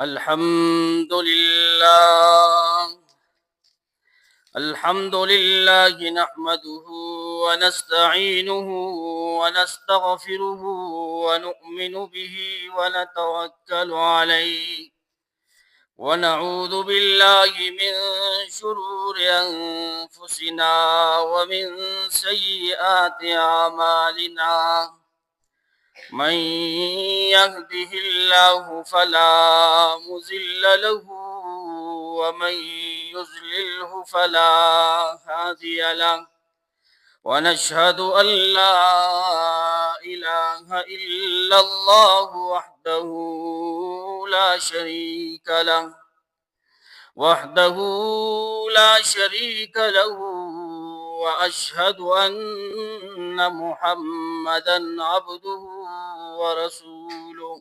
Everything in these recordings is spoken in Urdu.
الحمد لله الحمد لله نحمده ونستعينه ونستغفره ونؤمن به ونتوكل عليه ونعوذ بالله من شرور أنفسنا ومن سيئات أعمالنا من يهده الله فلا مضل له ومن يضلله فلا هادي له ونشهد أن لا إله إلا الله وحده لا شريك له وأشهد أن محمدا عبده ورسوله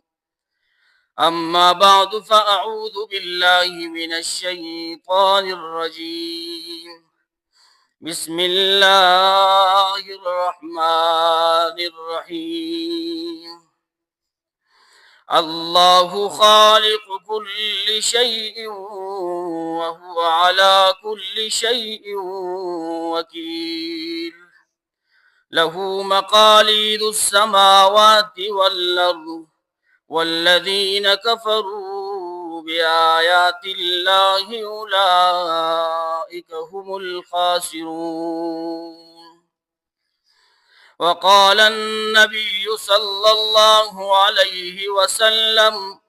أما بعد فأعوذ بالله من الشيطان الرجيم بسم الله الرحمن الرحيم الله خالق كل شيء وهو على كل شيء وكيل له مقاليد السماوات والأرض والذين كفروا بآيات الله أولئك هم الخاسرون وقال النبي صلى الله عليه وسلم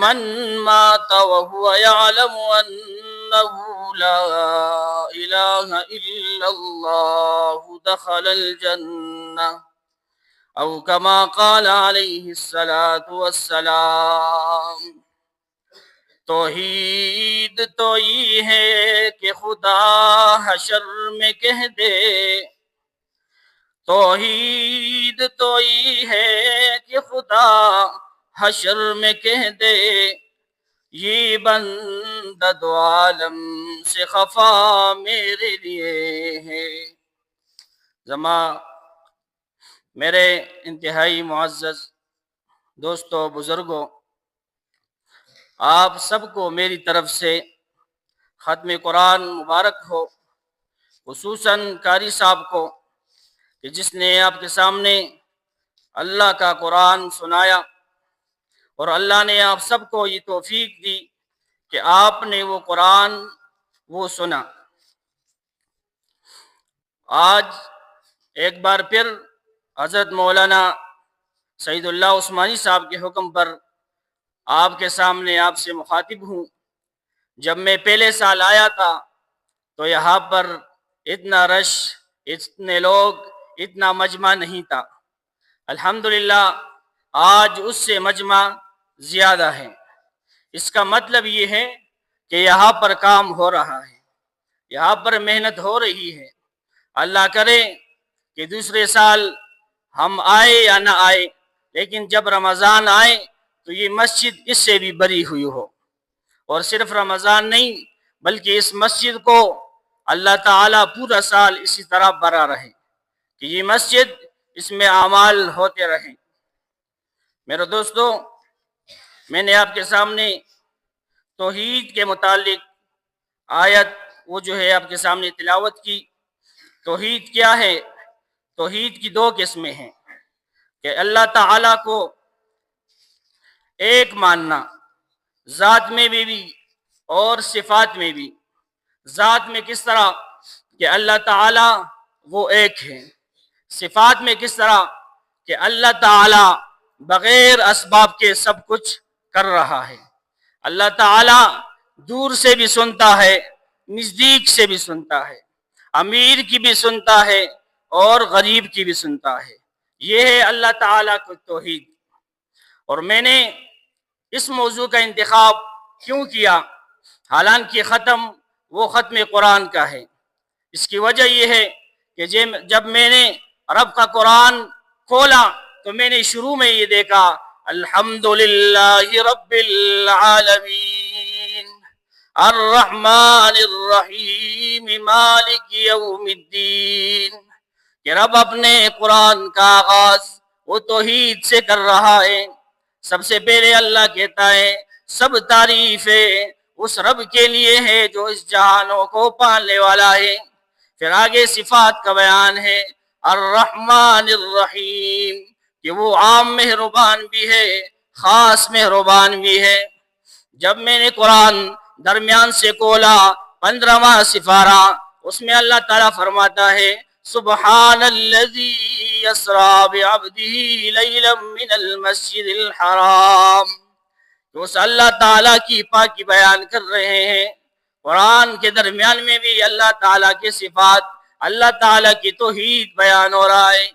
من مات وهو يعلم أنه لا إله إلا الله دخل الجنة أو كما قال عليه الصلاة والسلام۔ توحید تو یہ ہے کہ خدا حشر میں کہہ دے، توحید تو یہ ہے کہ خدا حشر میں کہہ دے، یہ بندہ دو عالم سے خفا میرے لیے ہے۔ میرے انتہائی معزز دوستو، بزرگوں، آپ سب کو میری طرف سے ختم قرآن مبارک ہو، خصوصاً قاری صاحب کو کہ جس نے آپ کے سامنے اللہ کا قرآن سنایا، اور اللہ نے آپ سب کو یہ توفیق دی کہ آپ نے وہ قرآن وہ سنا۔ آج ایک بار پھر حضرت مولانا سعید اللہ عثمانی صاحب کے حکم پر آپ کے سامنے آپ سے مخاطب ہوں۔ جب میں پہلے سال آیا تھا تو یہاں پر اتنا رش، اتنے لوگ، اتنا مجمع نہیں تھا۔ الحمدللہ آج اس سے مجمع زیادہ ہے۔ اس کا مطلب یہ ہے کہ یہاں پر کام ہو رہا ہے، یہاں پر محنت ہو رہی ہے۔ اللہ کرے کہ دوسرے سال ہم آئے یا نہ آئے، لیکن جب رمضان آئے تو یہ مسجد اس سے بھی بری ہوئی ہو، اور صرف رمضان نہیں بلکہ اس مسجد کو اللہ تعالیٰ پورا سال اسی طرح بھرا رہے کہ یہ مسجد اس میں اعمال ہوتے رہیں۔ میرے دوستو، میں نے آپ کے سامنے توحید کے متعلق آیت وہ جو ہے آپ کے سامنے تلاوت کی۔ توحید کیا ہے؟ توحید کی دو قسمیں ہیں کہ اللہ تعالیٰ کو ایک ماننا، ذات میں بھی اور صفات میں بھی۔ ذات میں کس طرح کہ اللہ تعالیٰ وہ ایک ہے، صفات میں کس طرح کہ اللہ تعالیٰ بغیر اسباب کے سب کچھ کر رہا ہے۔ اللہ تعالیٰ دور سے بھی سنتا ہے، نزدیک سے بھی سنتا ہے، امیر کی بھی سنتا ہے اور غریب کی بھی سنتا ہے۔ یہ ہے اللہ تعالیٰ کو توحید۔ اور میں نے اس موضوع کا انتخاب کیوں کیا حالانکہ وہ ختم قرآن کا ہے؟ اس کی وجہ یہ ہے کہ جب میں نے رب کا قرآن کھولا تو میں نے شروع میں یہ دیکھا الحمدللہ رب العالمین الرحمن الرحیم مالک یوم الدین، کہ رب اپنے قرآن کا آغاز وہ توحید سے کر رہا ہے۔ سب سے پہلے اللہ کہتا ہے سب تعریفیں اس رب کے لیے ہے جو اس جہانوں کو پالنے والا ہے۔ پھر آگے صفات کا بیان ہے، الرحمن الرحیم، کہ وہ عام مہربان بھی ہے، خاص مہربان بھی ہے۔ جب میں نے قرآن درمیان سے کھولا 15واں سپارہ، اس میں اللہ تعالیٰ فرماتا ہے سبحان الذی یسری بعبدہ لیلا من المسجد الحرام، تو اس اللہ تعالیٰ کی پاکی بیان کر رہے ہیں۔ قرآن کے درمیان میں بھی اللہ تعالیٰ کی صفات، اللہ تعالیٰ کی توحید بیان ہو رہا ہے۔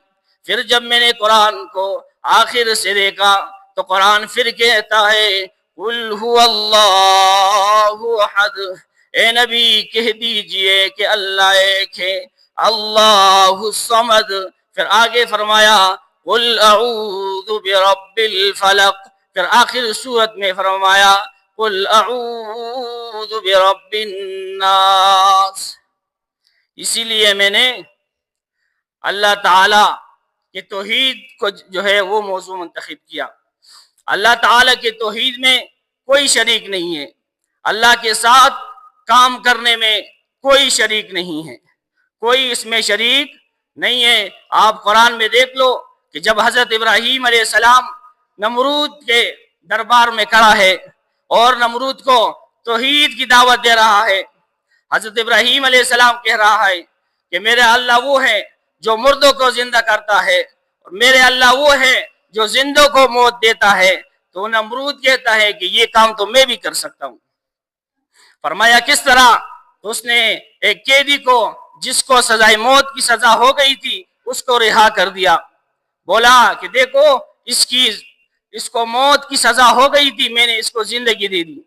پھر جب میں نے قرآن کو آخر سے دیکھا تو قرآن پھر کہتا ہے قل هو اللہ احد، اے نبی کہہ دیجئے کہ اللہ ایک ہے، اللہ الصمد۔ پھر آگے فرمایا قل اعوذ برب الفلق، پھر آخر صورت میں فرمایا قل اعوذ برب الناس۔ اسی لیے میں نے اللہ تعالیٰ کہ توحید کو جو ہے وہ موضوع منتخب کیا۔ اللہ تعالیٰ کے توحید میں کوئی شریک نہیں ہے، اللہ کے ساتھ کام کرنے میں کوئی شریک نہیں ہے، کوئی اس میں شریک نہیں ہے۔ آپ قرآن میں دیکھ لو کہ جب حضرت ابراہیم علیہ السلام نمرود کے دربار میں کھڑا ہے اور نمرود کو توحید کی دعوت دے رہا ہے، حضرت ابراہیم علیہ السلام کہہ رہا ہے کہ میرے اللہ وہ ہے جو مردوں کو زندہ کرتا ہے، اور میرے اللہ وہ ہے جو زندوں کو موت دیتا ہے۔ تو نمرود کہتا ہے کہ یہ کام تو میں بھی کر سکتا ہوں۔ فرمایا کس طرح؟ تو اس نے ایک قیدی کو جس کو سزائے موت کی سزا ہو گئی تھی اس کو رہا کر دیا، بولا کہ دیکھو اس کو موت کی سزا ہو گئی تھی، میں نے اس کو زندگی دے دی۔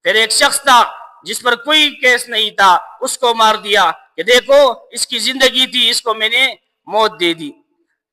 پھر ایک شخص تھا جس پر کوئی کیس نہیں تھا، اس کو مار دیا کہ دیکھو اس کی زندگی تھی، اس کو میں نے موت دے دی۔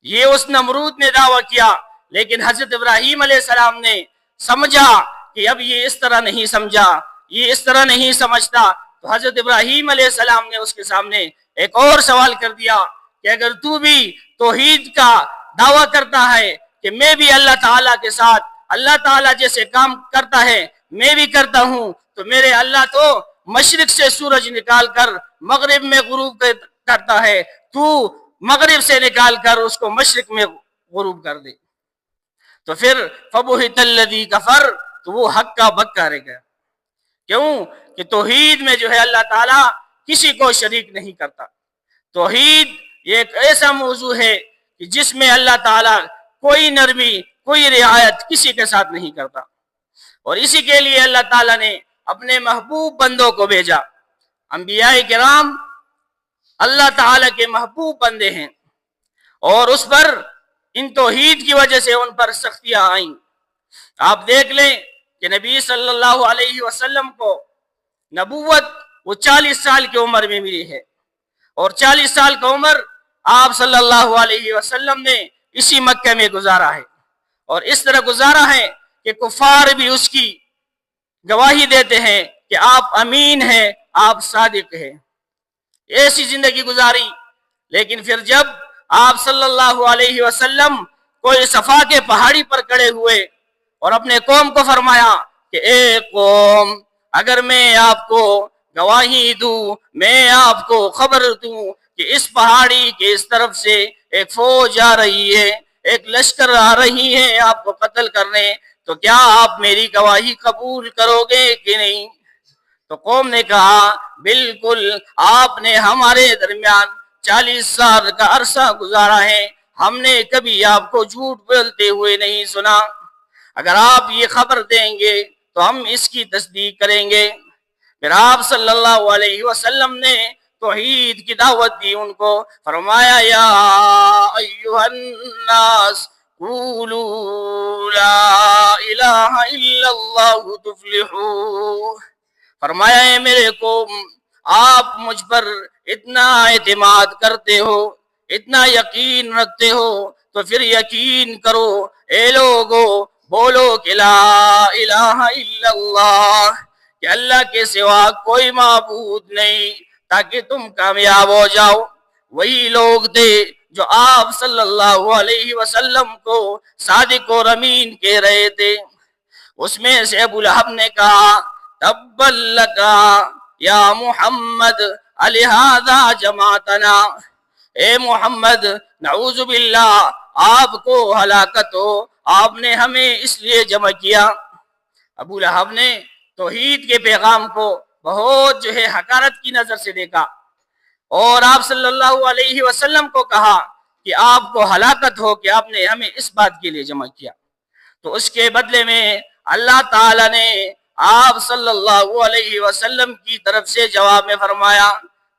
یہ اس نمرود نے دعویٰ کیا، لیکن حضرت ابراہیم علیہ السلام نے سمجھا کہ اب یہ اس طرح نہیں سمجھا، یہ اس طرح نہیں سمجھتا، تو حضرت ابراہیم علیہ السلام نے اس کے سامنے ایک اور سوال کر دیا کہ اگر تو بھی توحید کا دعویٰ کرتا ہے کہ میں بھی اللہ تعالیٰ کے ساتھ اللہ تعالیٰ جیسے کام کرتا ہے میں بھی کرتا ہوں، تو میرے اللہ تو مشرق سے سورج نکال کر مغرب میں غروب کرتا ہے، تو مغرب سے نکال کر اس کو مشرق میں غروب کر دے۔ تو پھر فَبُهِتَ الَّذِي كَفَرَ، تو وہ حق کا بکا رہ گیا۔ کیوں کہ توحید میں جو ہے اللہ تعالیٰ کسی کو شریک نہیں کرتا۔ توحید یہ ایک ایسا موضوع ہے کہ جس میں اللہ تعالیٰ کوئی نرمی کوئی رعایت کسی کے ساتھ نہیں کرتا، اور اسی کے لیے اللہ تعالیٰ نے اپنے محبوب بندوں کو بھیجا۔ انبیاء کرام اللہ تعالیٰ کے محبوب بندے ہیں، اور اس پر ان توحید کی وجہ سے ان پر سختیاں آئیں۔ آپ دیکھ لیں کہ نبی صلی اللہ علیہ وسلم کو نبوت وہ 40 سال کی عمر میں ملی ہے، اور 40 سال کا عمر آپ صلی اللہ علیہ وسلم نے اسی مکہ میں گزارا ہے، اور اس طرح گزارا ہے کہ کفار بھی اس کی گواہی دیتے ہیں کہ آپ امین ہیں، آپ صادق ہیں۔ ایسی زندگی گزاری، لیکن پھر جب آپ صلی اللہ علیہ وسلم کوئی صفا کے پہاڑی پر کھڑے ہوئے اور اپنے قوم کو فرمایا کہ اے قوم، اگر میں آپ کو گواہی دوں، میں آپ کو خبر دوں کہ اس پہاڑی کے اس طرف سے ایک فوج آ رہی ہے، ایک لشکر آ رہی ہے آپ کو قتل کرنے، تو کیا آپ میری گواہی قبول کرو گے کہ نہیں؟ تو قوم نے کہا بالکل، آپ نے ہمارے درمیان 40 سال کا عرصہ گزارا ہے، ہم نے کبھی آپ کو جھوٹ بولتے ہوئے نہیں سنا، اگر آپ یہ خبر دیں گے تو ہم اس کی تصدیق کریں گے۔ پھر آپ صلی اللہ علیہ وسلم نے توحید کی دعوت دی ان کو، فرمایا یا ایھا الناس قولوا لا الہ الا اللہ تفلحوا، فرمایا اے میرے قوم، آپ مجھ پر اتنا اعتماد کرتے ہو، اتنا یقین رکھتے ہو، تو پھر یقین کرو، اے لوگو بولو کہ لا الہ الا اللہ، کہ اللہ کے سوا کوئی معبود نہیں، تاکہ تم کامیاب ہو جاؤ۔ وہی لوگ تھے جو آپ صلی اللہ علیہ وسلم کو صادق اور امین کہہ رہے تھے۔ اس میں سے ابو لہب نے کہا تبا لکا یا محمد الہذا جماعتنا، اے محمد نعوذ باللہ آپ کو ہلاکت ہو، آپ نے ہمیں اس لیے جمع کیا۔ ابو لہب نے توحید کے پیغام کو بہت حقارت کی نظر سے دیکھا اور آپ صلی اللہ علیہ وسلم کو کہا کہ آپ کو ہلاکت ہو کہ آپ نے ہمیں اس بات کے لیے جمع کیا۔ تو اس کے بدلے میں اللہ تعالی نے آپ صلی اللہ علیہ وسلم کی طرف سے جواب میں فرمایا،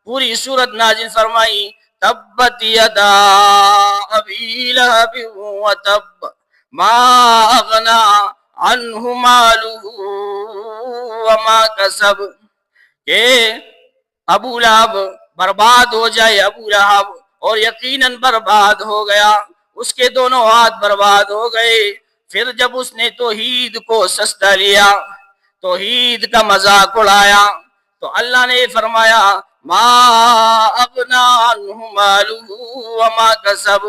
پوری سورت نازل فرمائی، تبت یدا ابی لہب وتب ما اغنا عنہ مالہ وما کسب، کہ ابو لہب برباد ہو جائے، ابو لہب اور یقیناً برباد ہو گیا، اس کے دونوں ہاتھ برباد ہو گئے۔ پھر جب اس نے توحید کو سستا لیا، توحید کا مذاق اڑایا، تو اللہ نے فرمایا ما اغنا عنہ مالہ وما کسب،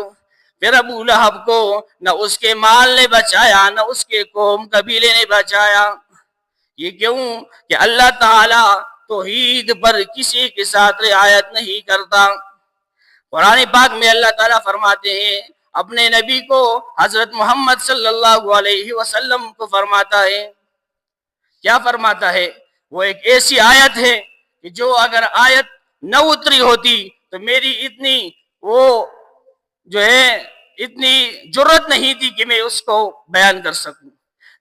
پھر ابو لہب کو نہ اس کے مال نے بچایا نہ اس کے قوم قبیلے نے بچایا۔ یہ کیوں کہ اللہ تعالی توحید پر کسی کے ساتھ رعایت نہیں کرتا۔ قرآن پاک میں اللہ تعالیٰ فرماتے ہیں، اپنے نبی کو حضرت محمد صلی اللہ علیہ وسلم کو فرماتا ہے، کیا فرماتا ہے؟ وہ ایک ایسی آیت ہے کہ جو اگر آیت نہ اتری ہوتی تو میری اتنی جرت نہیں تھی کہ میں اس کو بیان کر سکوں،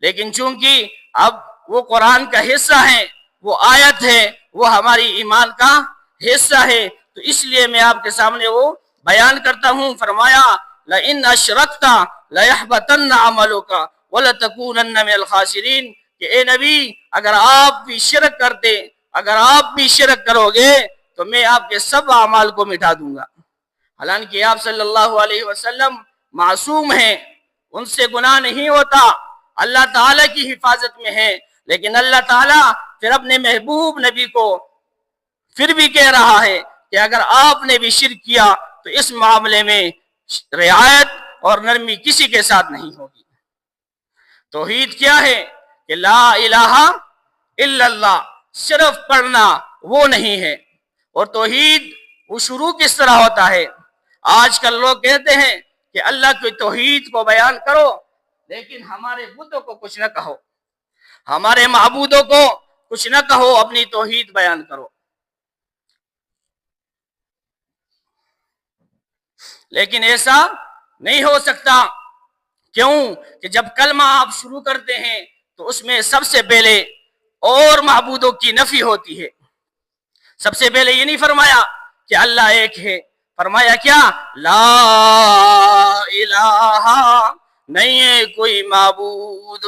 لیکن چونکہ اب وہ قرآن کا حصہ ہے، وہ آیت ہے، وہ ہماری ایمان کا حصہ ہے، تو اس لیے میں آپ کے سامنے وہ بیان کرتا ہوں۔ فرمایا لَإِنْ أَشْرَكْتَ لَيَحْبَطَنَّ عَمَلُكَ وَلَتَكُونَنَّ مِنَ الْخَاسِرِينَ، کہ اے نبی اگر آپ بھی شرک کرتے، اگر آپ بھی شرک کرو گے تو میں آپ کے سب اعمال کو مٹا دوں گا۔ حالانکہ آپ صلی اللہ علیہ وسلم معصوم ہیں، ان سے گناہ نہیں ہوتا، اللہ تعالیٰ کی حفاظت میں ہے، لیکن اللہ تعالیٰ پھر اپنے محبوب نبی کو پھر بھی کہہ رہا ہے کہ اگر آپ نے بھی شرک کیا تو اس معاملے میں رعایت اور نرمی کسی کے ساتھ نہیں ہوگی۔ توحید کیا ہے؟ کہ لا الہ الا اللہ، صرف پڑھنا وہ نہیں ہے۔ اور توحید وہ شروع کس طرح ہوتا ہے؟ آج کل لوگ کہتے ہیں کہ اللہ کی توحید کو بیان کرو لیکن ہمارے بتوں کو کچھ نہ کہو، ہمارے معبودوں کو کچھ نہ کہو، اپنی توحید بیان کرو۔ لیکن ایسا نہیں ہو سکتا، کیوں کہ جب کلمہ آپ شروع کرتے ہیں تو اس میں سب سے پہلے اور معبودوں کی نفی ہوتی ہے۔ سب سے پہلے یہ نہیں فرمایا کہ اللہ ایک ہے، فرمایا کیا؟ لا الہ، نہیں ہے کوئی معبود۔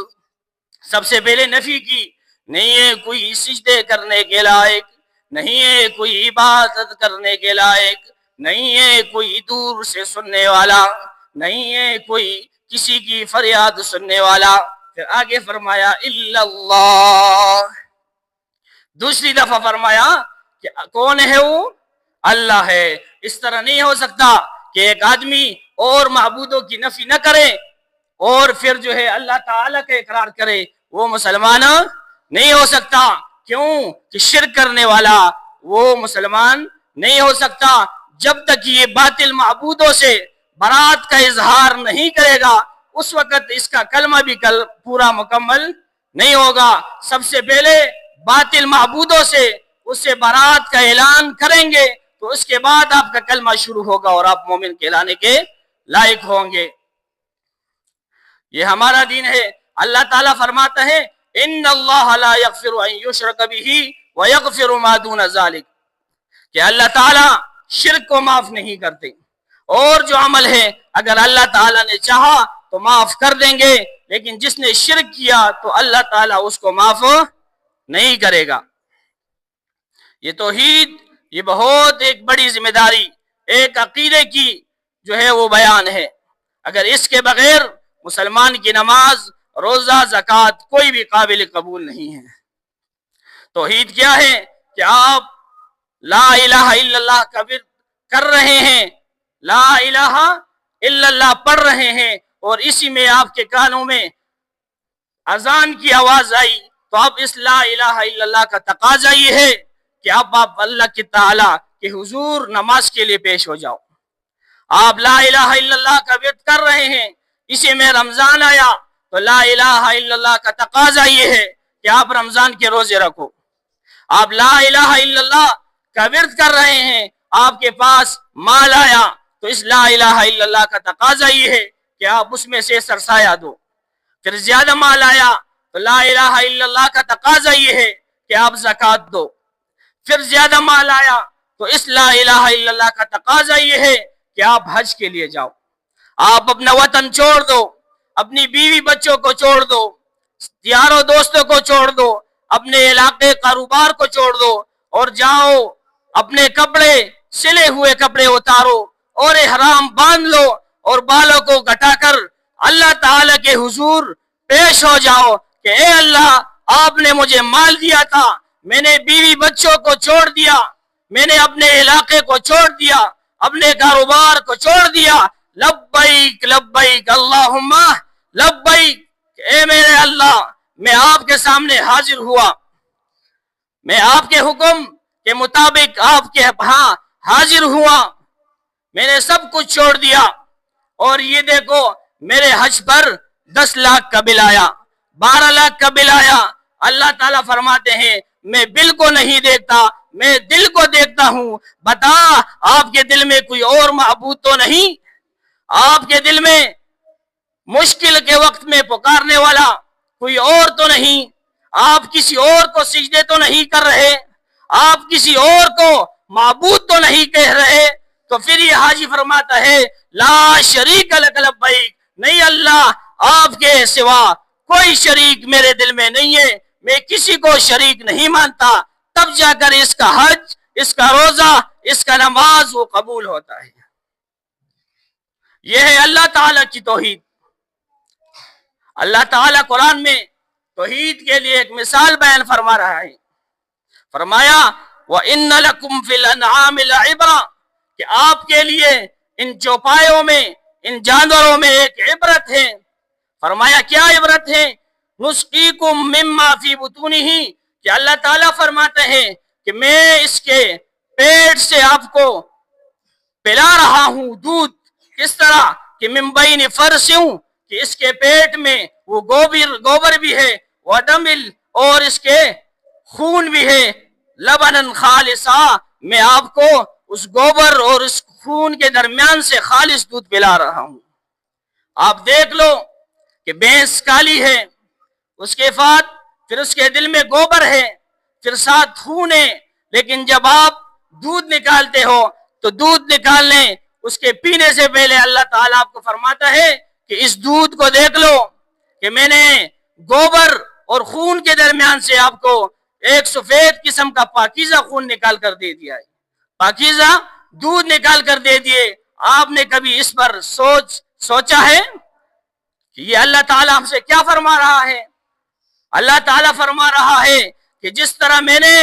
سب سے پہلے نفی کی، نہیں ہے کوئی سجدے کرنے کے لائق، نہیں ہے کوئی عبادت کرنے کے لائق، نہیں ہے کوئی دور سے سننے والا، نہیں ہے کوئی کسی کی فریاد سننے والا۔ پھر آگے فرمایا الا اللہ، دوسری دفعہ فرمایا کہ کون ہے وہ؟ اللہ ہے۔ اس طرح نہیں ہو سکتا کہ ایک آدمی اور معبودوں کی نفی نہ کرے اور پھر اللہ تعالیٰ کا اقرار کرے، وہ مسلمان نہیں ہو سکتا۔ کیوں کہ شرک کرنے والا وہ مسلمان نہیں ہو سکتا جب تک یہ باطل معبودوں سے برات کا اظہار نہیں کرے گا، اس وقت اس کا کلمہ بھی پورا مکمل نہیں ہوگا۔ سب سے پہلے باطل معبودوں سے اس سے برات کا اعلان کریں گے تو اس کے بعد آپ کا کلمہ شروع ہوگا اور آپ مومن کہلانے کے لائق ہوں گے۔ یہ ہمارا دین ہے۔ اللہ تعالیٰ فرماتا ہے ان اللہ لا یغفر ان یشرک بہ ویغفر ما دون ذلک، کہ اللہ تعالیٰ شرک کو معاف نہیں کرتے، اور جو عمل ہے اگر اللہ تعالیٰ نے چاہا تو معاف کر دیں گے، لیکن جس نے شرک کیا تو اللہ تعالیٰ اس کو معاف نہیں کرے گا۔ یہ توحید، یہ بہت ایک بڑی ذمہ داری، ایک عقیدے کی وہ بیان ہے۔ اگر اس کے بغیر مسلمان کی نماز، روزہ، زکوٰۃ کوئی بھی قابل قبول نہیں ہے۔ توحید کیا ہے؟ کہ آپ لا الہ الا اللہ کا ورد کر رہے ہیں، لا الہ الا اللہ پڑھ رہے ہیں، اور اسی میں آپ کے کانوں میں اذان کی آواز آئی تو اب اس لا الہ الا اللہ کا تقاضا یہ ہے کہ اب آپ اللہ کی تعالی کے حضور نماز کے لیے پیش ہو جاؤ. آپ لا الہ الا اللہ کا ورد کر رہے ہیں، اسی میں رمضان آیا تو لا الہ الا اللہ کا تقاضا یہ ہے کہ آپ رمضان کے روزے رکھو. آپ لا الہ الا اللہ کا ورد کر رہے ہیں، آپ کے پاس مال آیا تو اس لا الہ الا اللہ کا تقاضا یہ ہے کہ آپ اس میں سے سرسایہ دو. پھر زیادہ مال آیا تو لا الہ الا اللہ کا تقاضا یہ ہے کہ آپ زکوٰۃ دو. پھر زیادہ مال آیا تو اس لا الہ الا اللہ کا تقاضا یہ ہے کہ آپ حج کے لیے جاؤ. آپ اپنا وطن چھوڑ دو، اپنی بیوی بچوں کو چھوڑ دو، یاروں دوستوں کو چھوڑ دو، اپنے علاقے کاروبار کو چھوڑ دو اور جاؤ اپنے کپڑے سلے ہوئے کپڑے اتارو اور احرام باندھ لو اور بالوں کو گٹا کر اللہ تعالی کے حضور پیش ہو جاؤ کہ اے اللہ، آپ نے مجھے مال دیا تھا، میں نے بیوی بچوں کو چھوڑ دیا، میں نے اپنے علاقے کو چھوڑ دیا، اپنے کاروبار کو چھوڑ دیا، لبیک لبیک اللہم لبیک، اے میرے اللہ میں آپ کے سامنے حاضر ہوا، میں آپ کے حکم کے مطابق آپ کے ہاں حاضر ہوا، میں نے سب کچھ چھوڑ دیا. اور یہ دیکھو میرے حج پر 10 لاکھ کا بل آیا، 12 لاکھ کا بل آیا. اللہ تعالیٰ فرماتے ہیں میں بل کو نہیں دیکھتا، میں دل کو دیکھتا ہوں. بتا آپ کے دل میں کوئی اور معبود تو نہیں؟ آپ کے دل میں مشکل کے وقت میں پکارنے والا کوئی اور تو نہیں؟ آپ کسی اور کو سجدے تو نہیں کر رہے؟ آپ کسی اور کو معبود تو نہیں کہہ رہے؟ تو پھر یہ حاجی فرماتا ہے لا شریک لک لبیک، نہیں اللہ آپ کے سوا کوئی شریک میرے دل میں نہیں ہے، میں کسی کو شریک نہیں مانتا. تب جا کر اس کا حج، اس کا روزہ، اس کا نماز وہ قبول ہوتا ہے. یہ ہے اللہ تعالیٰ کی توحید. اللہ تعالیٰ قرآن میں توحید کے لیے ایک مثال بیان فرما رہا ہے. فرمایا وَإِنَّ لَكُمْ فِي الْأَنْعَامِ لَعِبْرَةً، کہ آپ کے لیے ان چوپایوں میں، ان جانوروں میں ایک عبرت ہے. فرمایا کیا عبرت ہے؟ نُسْقِيكُم مِّمَّا فِي بُطُونِهِ، کہ اللہ تعالیٰ فرماتے ہیں کہ میں اس کے پیٹ سے آپ کو پلا رہا ہوں دودھ. کس طرح کہ من بین فرسوں، کہ اس کے پیٹ میں وہ گوبر بھی ہے، وَدَمِل، اور اس کے خون بھی ہے، لبناً خالصا، میں آپ کو اس گوبر اور اس خون کے درمیان سے خالص دودھ پلا رہا ہوں. آپ دیکھ لو کہ بھینس کالی ہے، اس کے بعد پھر اس کے دل میں گوبر ہے، پھر ساتھ خون ہے، لیکن جب آپ دودھ نکالتے ہو تو دودھ نکالنے اس کے پینے سے پہلے اللہ تعالیٰ آپ کو فرماتا ہے کہ اس دودھ کو دیکھ لو کہ میں نے گوبر اور خون کے درمیان سے آپ کو ایک سفید قسم کا پاکیزہ خون نکال کر دے دیا ہے، پاکیزہ دودھ نکال کر دے دیے. آپ نے کبھی اس پر سوچا ہے کہ یہ اللہ تعالیٰ ہم سے کیا فرما رہا ہے؟ اللہ تعالیٰ فرما رہا ہے کہ جس طرح میں نے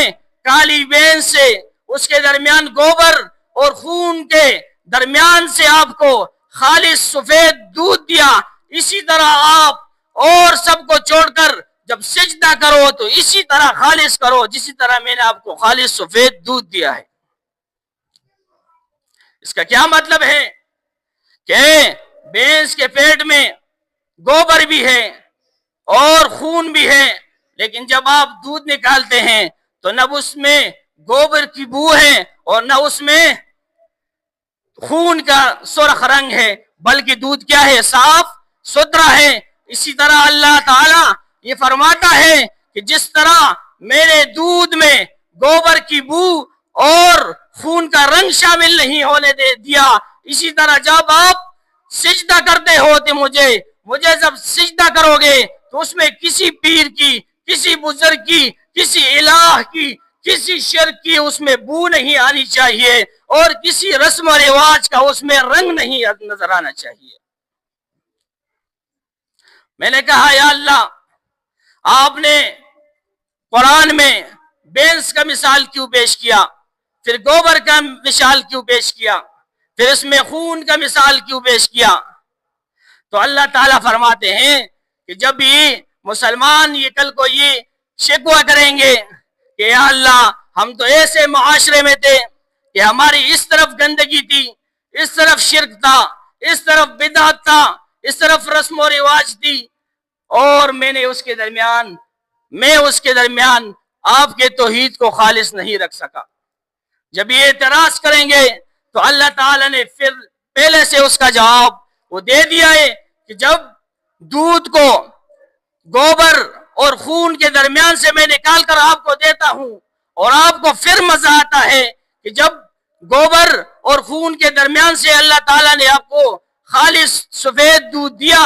کالی بھینس سے اس کے درمیان گوبر اور خون کے درمیان سے آپ کو خالص سفید دودھ دیا، اسی طرح آپ اور سب کو چھوڑ کر جب سجدہ کرو تو اسی طرح خالص کرو جسی طرح میں نے آپ کو خالص سفید دودھ دیا ہے. اس کا کیا مطلب ہے کہ بھینس کے پیٹ میں گوبر بھی ہے اور خون بھی ہے، لیکن جب آپ دودھ نکالتے ہیں تو نہ اس میں گوبر کی بو ہے اور نہ اس میں خون کا سرخ رنگ ہے، بلکہ دودھ کیا ہے؟ صاف ستھرا ہے. اسی طرح اللہ تعالیٰ یہ فرماتا ہے کہ جس طرح میرے دودھ میں گوبر کی بو اور خون کا رنگ شامل نہیں ہونے دیا، اسی طرح جب آپ سجدہ کرتے ہو تو مجھے جب سجدہ کرو گے تو اس میں کسی پیر کی، کسی بزرگ کی، کسی الہ کی، کسی شرک کی اس میں بو نہیں آنی چاہیے اور کسی رسم و رواج کا اس میں رنگ نہیں نظر آنا چاہیے. میں نے کہا یا اللہ، آپ نے قرآن میں بھینس کا مثال کیوں پیش کیا، پھر گوبر کا مثال کیوں پیش کیا، پھر اس میں خون کا مثال کیوں پیش کیا؟ تو اللہ تعالیٰ فرماتے ہیں کہ جب یہ مسلمان یہ کل کو یہ شکوہ کریں گے کہ یا اللہ ہم تو ایسے معاشرے میں تھے کہ ہماری اس طرف گندگی تھی، اس طرف شرک تھا، اس طرف بدعت تھا، اس طرف رسم و رواج تھی، اور میں اس کے درمیان آپ کے توحید کو خالص نہیں رکھ سکا۔ جب یہ اعتراض کریں گے تو اللہ تعالیٰ نے پھر پہلے سے اس کا جواب وہ دے دیا ہے کہ جب دودھ کو گوبر اور خون کے درمیان سے میں نکال کر آپ کو دیتا ہوں، اور آپ کو پھر مزہ آتا ہے کہ جب گوبر اور خون کے درمیان سے اللہ تعالیٰ نے آپ کو خالص سفید دودھ دیا،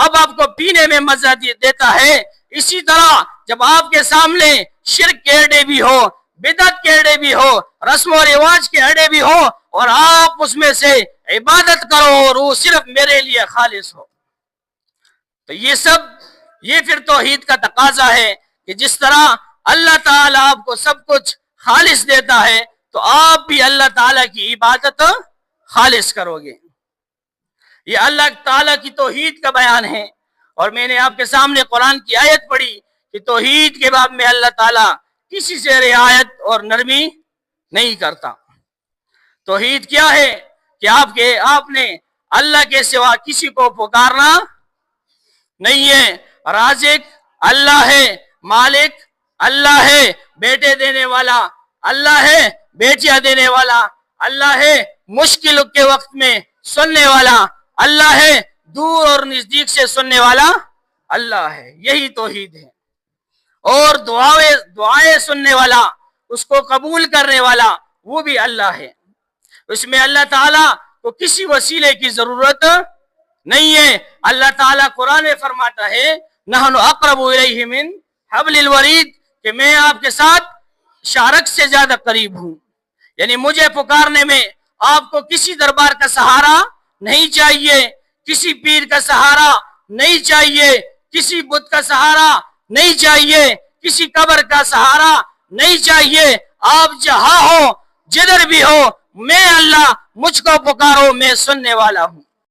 اب آپ کو پینے میں مزہ دیتا ہے۔ اسی طرح جب آپ کے سامنے شرک کے اڈے بھی ہو، بدعت کے اڈے بھی ہو، رسم و رواج کے اڈے بھی ہو، اور آپ اس میں سے عبادت کرو اور وہ صرف میرے لیے خالص ہو، تو یہ پھر توحید کا تقاضا ہے کہ جس طرح اللہ تعالیٰ آپ کو سب کچھ خالص دیتا ہے تو آپ بھی اللہ تعالیٰ کی عبادت خالص کرو گے۔ یہ اللہ تعالیٰ کی توحید کا بیان ہے، اور میں نے آپ کے سامنے قرآن کی آیت پڑھی کہ توحید کے باب میں اللہ تعالیٰ کسی سے رعایت اور نرمی نہیں کرتا۔ توحید کیا ہے کہ آپ نے اللہ کے سوا کسی کو پکارنا نہیں ہے۔ رازق اللہ ہے، مالک اللہ ہے، بیٹے دینے والا اللہ ہے، بیٹیاں دینے والا اللہ ہے، مشکل کے وقت میں سننے والا اللہ ہے، دور اور نزدیک سے سننے والا اللہ ہے۔ یہی توحید ہے۔ اور دعائیں سننے والا، اس کو قبول کرنے والا وہ بھی اللہ ہے۔ اس میں اللہ تعالیٰ کو کسی وسیلے کی ضرورت نہیں ہے۔ اللہ تعالیٰ قرآن میں فرماتا ہے نحن اقرب الیہ من حبل الورید، کہ میں آپ کے ساتھ شارک سے زیادہ قریب ہوں، یعنی مجھے پکارنے میں آپ کو کسی دربار کا سہارا نہیں چاہیے، کسی پیر کا سہارا نہیں چاہیے، کسی بت کا سہارا نہیں چاہیے، کسی قبر کا سہارا نہیں چاہیے۔ آپ جہاں ہو، جدھر بھی ہو، میں اللہ، مجھ کو پکارو، میں سننے والا ہوں۔